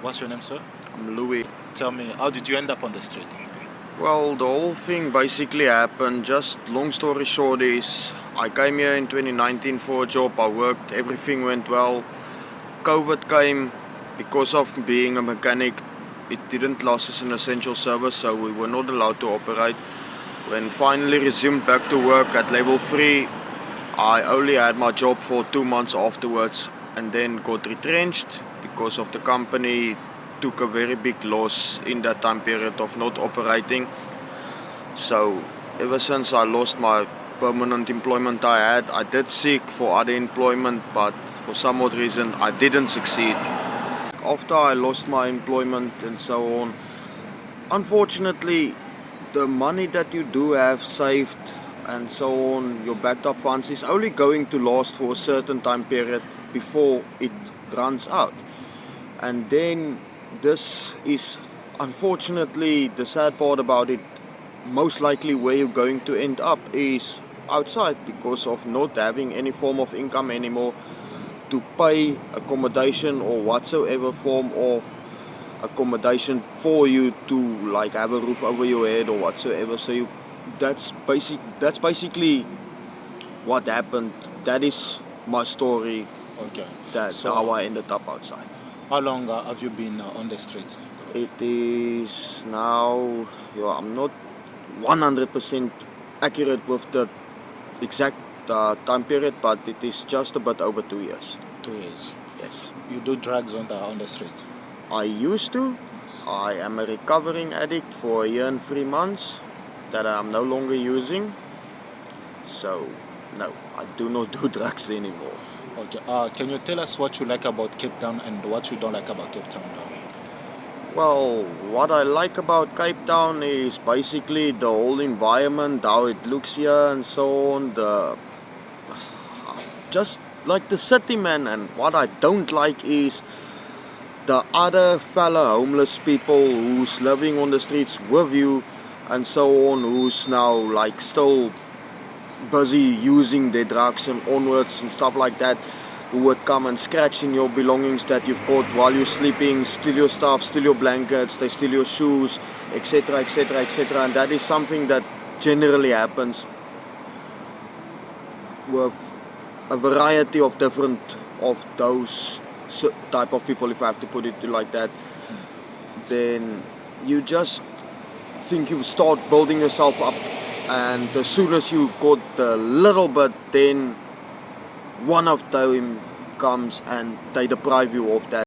What's your name, sir? I'm Louis. Tell me, how did you end up on the street? Well, the whole thing basically happened, just long story short is, I came here in 2019 for a job, I worked, everything went well. COVID came, because of being a mechanic, it didn't last as an essential service, so we were not allowed to operate. When finally resumed back to work at level 3, I only had my job for 2 months afterwards and then got retrenched because of the company took a very big loss in that time period of not operating. So ever since I lost my permanent employment I did seek for other employment, but for some odd reason I didn't succeed. After I lost my employment and so on, unfortunately the money that you do have saved and so on, your backed up funds, is only going to last for a certain time period before it runs out. And then this is unfortunately the sad part about it. Most likely where you're going to end up is outside because of not having any form of income anymore to pay accommodation or whatsoever form of accommodation for you to like have a roof over your head or whatsoever. So that's basically what happened. That is my story. Okay. That's So, how I ended up outside. how long have you been on the street? It is now, I'm not 100% accurate with the exact time period, but it is just about over 2 years. 2 years. Yes. You do drugs on the street? I used to. Yes. I am a recovering addict for a year and 3 months that I am no longer using. So, no, I do not do drugs anymore. Okay. Can you tell us what you like about Cape Town and what you don't like about Cape Town? Well, what I like about Cape Town is basically the whole environment, how it looks here and so on. Just like the city, man. And what I don't like is the other fellow homeless people who's living on the streets with you and so on, who's now like still busy using their drugs and onwards and stuff like that, who would come and scratch in your belongings that you've caught while you're sleeping, steal your stuff, steal your blankets, they steal your shoes, etc, etc, etc. And that is something that generally happens with a variety of different of those type of people, if I have to put it like that. Then you just think you start building yourself up, and as soon as you got a little bit, then one of them comes and they deprive you of that.